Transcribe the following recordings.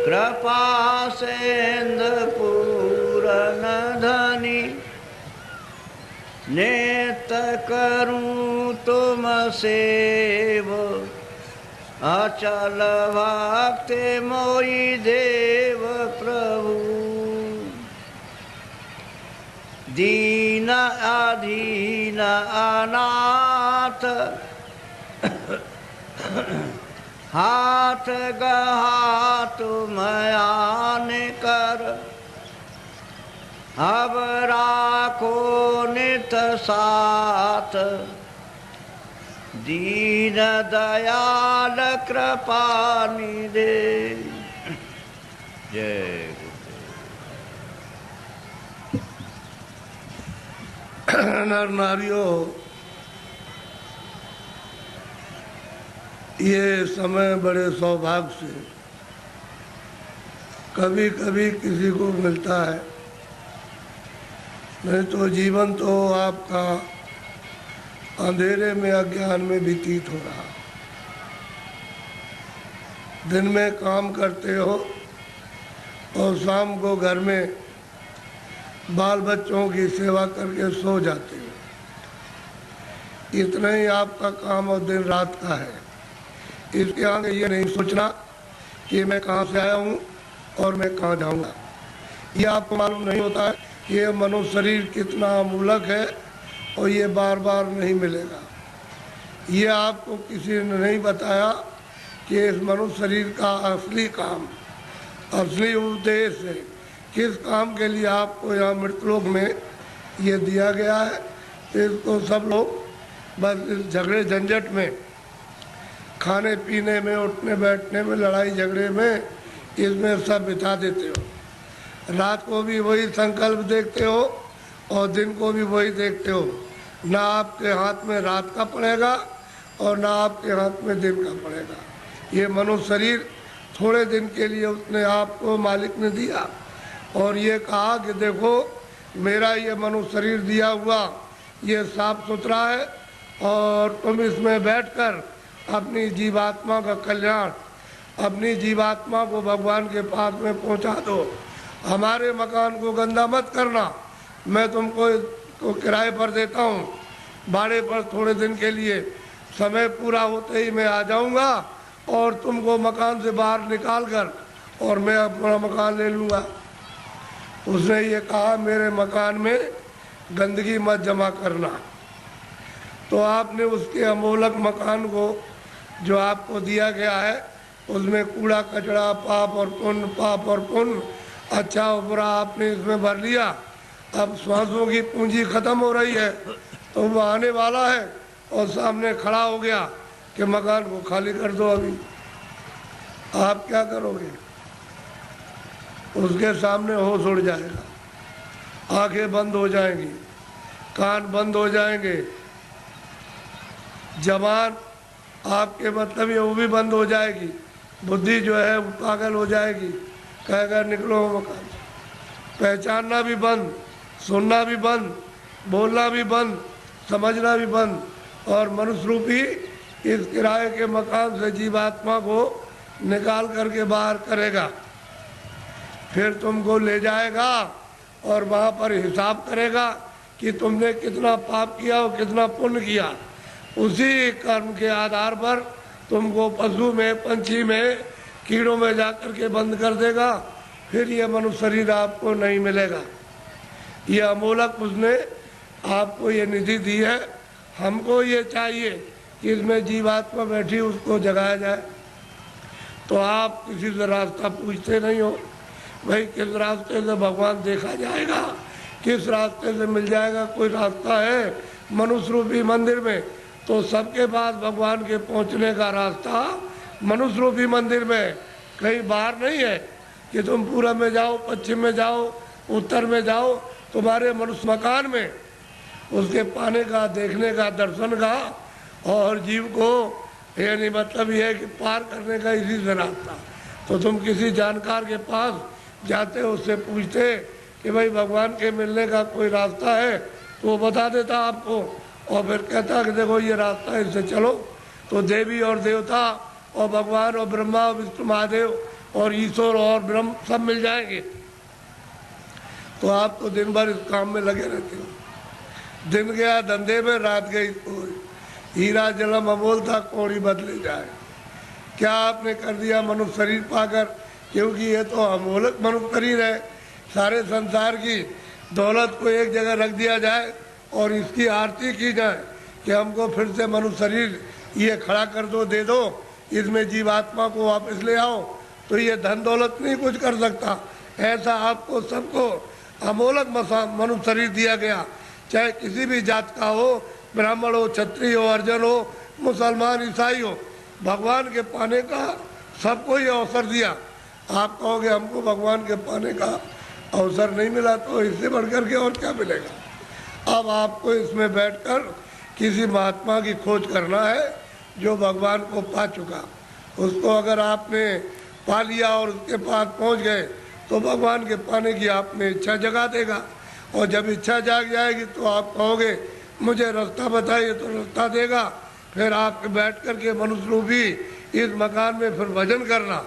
कृपा सिंध पूरन धनी, नेत करूं तुम सेव, अचल भक्ति मोई देव प्रभु। दीन अधीन अनाथ, हाथ गहा तुम आन कर, अब राखो नित साथ, दीन दयाल कृपा निधे। जय नर नारियों, ये समय बड़े सौभाग्य से कभी कभी किसी को मिलता है, नहीं तो जीवन तो आपका अंधेरे में अज्ञान में व्यतीत हो रहा। दिन में काम करते हो और शाम को घर में बाल बच्चों की सेवा करके सो जाते हो। इतना ही आपका काम और दिन रात का है। इसके आगे ये नहीं सोचना कि मैं कहाँ से आया हूँ और मैं कहाँ जाऊँगा। ये आपको मालूम नहीं होता है ये मनुष्य शरीर कितना अमूलक है और ये बार बार नहीं मिलेगा। ये आपको किसी ने नहीं बताया कि इस मनुष्य शरीर का असली काम, असली उद्देश्य है, किस काम के लिए आपको यहाँ मृतलोक में ये दिया गया है। तो इसको सब लोग बस इस झगड़े झंझट में, खाने पीने में, उठने बैठने में, लड़ाई झगड़े में, इसमें सब बिता देते हो। रात को भी वही संकल्प देखते हो और दिन को भी वही देखते हो। ना आपके हाथ में रात का पड़ेगा और ना आपके हाथ में दिन का पड़ेगा। ये मनुष्य शरीर थोड़े दिन के लिए उसने आपको मालिक ने दिया और ये कहा कि देखो मेरा ये मनुष्य शरीर दिया हुआ ये साफ सुथरा है और तुम इसमें बैठकर अपनी जीवात्मा का कल्याण, अपनी जीवात्मा को भगवान के पास में पहुंचा दो। हमारे मकान को गंदा मत करना, मैं तुमको किराए पर देता हूँ, भाड़े पर थोड़े दिन के लिए, समय पूरा होते ही मैं आ जाऊँगा और तुमको मकान से बाहर निकाल कर और मैं अपना मकान ले लूँगा। उसने ये कहा मेरे मकान में गंदगी मत जमा करना। तो आपने उसके अमोलक मकान को जो आपको दिया गया है उसमें कूड़ा कचरा, पाप और पुण्य, अच्छा और बुरा आपने इसमें भर लिया। अब श्वासों की पूंजी खत्म हो रही है तो वो आने वाला है और सामने खड़ा हो गया कि मकान को खाली कर दो। अभी आप क्या करोगे? उसके सामने होश उड़ जाएगा, आंखें बंद हो जाएंगी, कान बंद हो जाएंगे, जबान आपके मतलब ये वो भी बंद हो जाएगी, बुद्धि जो है वो पागल हो जाएगी, कहेगा निकलो मकान से। पहचानना भी बंद, सुनना भी बंद, बोलना भी बंद, समझना भी बंद और मनुष्य रूपी इस किराए के मकान से जीवात्मा को निकाल करके बाहर करेगा। फिर तुमको ले जाएगा और वहाँ पर हिसाब करेगा कि तुमने कितना पाप किया और कितना पुण्य किया। उसी कर्म के आधार पर तुमको पशु में, पंछी में, कीड़ों में जाकर के बंद कर देगा। फिर ये मनुष्य शरीर आपको नहीं मिलेगा। ये अमोलक उसने आपको ये निधि दी है। हमको ये चाहिए कि इसमें जीवात्मा बैठी उसको जगाया जाए। तो आप किसी से रास्ता पूछते नहीं हो, भाई किस रास्ते से भगवान देखा जाएगा, किस रास्ते से मिल जाएगा। कोई रास्ता है मनुष्य रूपी मंदिर में, तो सबके पास भगवान के पहुंचने का रास्ता मनुष्य रूपी मंदिर में, कहीं बाहर नहीं है कि तुम पूरब में जाओ, पश्चिम में जाओ, उत्तर में जाओ। तुम्हारे मनुष्य मकान में उसके पाने का, देखने का, दर्शन का और जीव को यानी मतलब ये है कि पार करने का इसी से रास्ता। तो तुम किसी जानकार के पास जाते हो, उससे पूछते कि भाई भगवान के मिलने का कोई रास्ता है, तो वो बता देता आपको और फिर कहता कि देखो ये रास्ता है, इससे चलो। तो देवी और देवता और भगवान और ब्रह्मा और विष्णु महादेव और ईश्वर और ब्रह्म सब मिल जाएंगे, तो आप तो दिन भर इस काम में लगे रहते हो। दिन गया धंधे में, रात गई सोई। हीरा जलम अमोल था, कौड़ी बदले जाए। क्या आपने कर दिया मनुष्य शरीर पाकर, क्योंकि ये तो अमोलक मनुष्य शरीर है। सारे संसार की दौलत को एक जगह रख दिया जाए और इसकी आरती की जाए कि हमको फिर से मनुष्य शरीर ये खड़ा कर दो, दे दो, इसमें जीवात्मा को वापस ले आओ, तो ये धन दौलत नहीं कुछ कर सकता। ऐसा आपको सबको अमोलक मनुष्य शरीर दिया गया, चाहे किसी भी जात का हो, ब्राह्मण हो, क्षत्रिय हो, अर्जन हो, मुसलमान, ईसाई हो। भगवान के पाने का सबको ये अवसर दिया। आप कहोगे हमको भगवान के पाने का अवसर नहीं मिला, तो इससे बढ़कर के और क्या मिलेगा। अब आपको इसमें बैठकर किसी महात्मा की खोज करना है जो भगवान को पा चुका। उसको अगर आपने पा लिया और उसके पास पहुंच गए तो भगवान के पाने की आप में इच्छा जगा देगा, और जब इच्छा जाग जाएगी तो आप कहोगे मुझे रास्ता बताइए, तो रास्ता देगा। फिर आप बैठ कर के मनुष्य रूपी इस मकान में फिर भजन करना।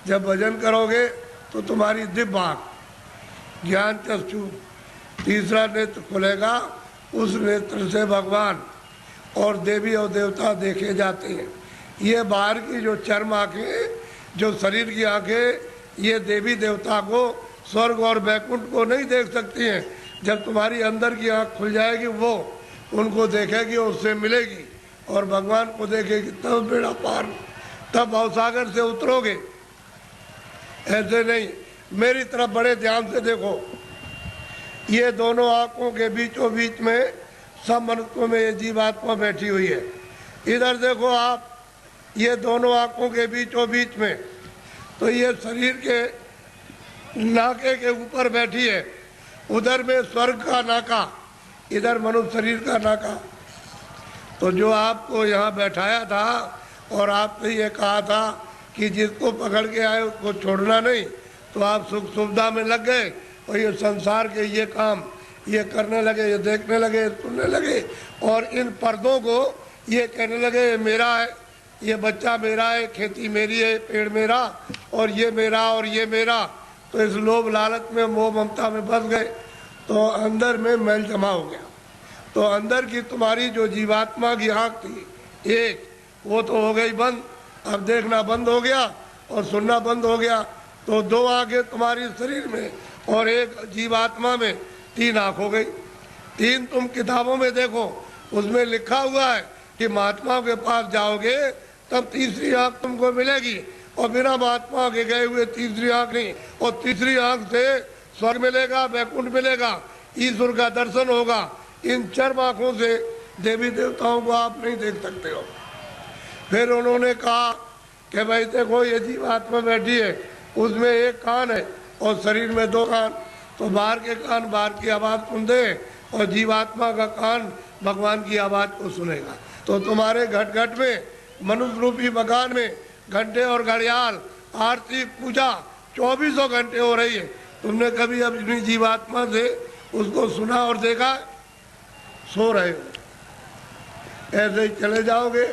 जब भजन करोगे तो तुम्हारी दिव्य आँख, ज्ञान चक्षु, तीसरा नेत्र खुलेगा, उस नेत्र से भगवान और देवी और देवता देखे जाते हैं। ये बाहर की जो चर्म आँखें, जो शरीर की आँखें, ये देवी देवता को, स्वर्ग और वैकुंठ को नहीं देख सकती हैं। जब तुम्हारी अंदर की आँख खुल जाएगी, वो उनको देखेगी, उससे मिलेगी और भगवान को देखेगी, तब बेड़ा पार, तब भवसागर से उतरोगे। ऐसे नहीं, मेरी तरफ बड़े ध्यान से देखो। ये दोनों आंखों के बीचों बीच में सब मनुष्यों में ये जीवात्मा बैठी हुई है। इधर देखो आप, ये दोनों आंखों के बीचों बीच में, तो ये शरीर के नाके के ऊपर बैठी है। उधर में स्वर्ग का नाका, इधर मनुष्य शरीर का नाका। तो जो आपको यहाँ बैठाया था और आपने ये कहा था कि जिसको पकड़ के आए उसको छोड़ना नहीं, तो आप सुख सुविधा में लग गए और ये संसार के ये काम ये करने लगे, ये देखने लगे, सुनने लगे, और इन पर्दों को ये कहने लगे ये मेरा है, ये बच्चा मेरा है, खेती मेरी है, पेड़ मेरा, और ये मेरा और ये मेरा। तो इस लोभ लालच में, मोह ममता में फंस गए, तो अंदर में मैल जमा हो गया। तो अंदर की तुम्हारी जो जीवात्मा की आँख थी एक, वो तो हो गई बंद। अब देखना बंद हो गया और सुनना बंद हो गया, तो दो आंखें तुम्हारी शरीर में और एक जीवात्मा में, तीन आँख हो गई। तीन तुम किताबों में देखो, उसमें लिखा हुआ है कि महात्माओं के पास जाओगे तब तीसरी आँख तुमको मिलेगी, और बिना महात्मा के गए हुए तीसरी आँख नहीं। और तीसरी आँख से स्वर्ग मिलेगा, वैकुंठ मिलेगा, ईश्वर का दर्शन होगा। इन चर्म आँखों से देवी देवताओं को आप नहीं देख सकते हो। फिर उन्होंने कहा कि भाई देखो ये जीवात्मा बैठी है, उसमें एक कान है और शरीर में दो कान, तो बाहर के कान बाहर की आवाज़ सुन दे और जीवात्मा का कान भगवान की आवाज़ को सुनेगा। तो तुम्हारे घट घट में, मनुष्य रूपी मकान में घंटे और घड़ियाल, आरती, पूजा 2400 घंटे हो रही है। तुमने कभी अपनी जीवात्मा से उसको सुना और देखा? सो रहे हो, ऐसे ही चले जाओगे।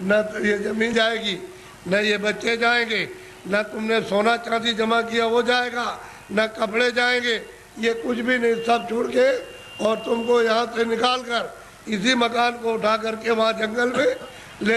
न तो ये जमीन जाएगी, न ये बच्चे जाएंगे, न तुमने सोना चांदी जमा किया वो जाएगा, न कपड़े जाएंगे, ये कुछ भी नहीं, सब छोड़ के और तुमको यहाँ से निकाल कर इसी मकान को उठा करके वहाँ जंगल में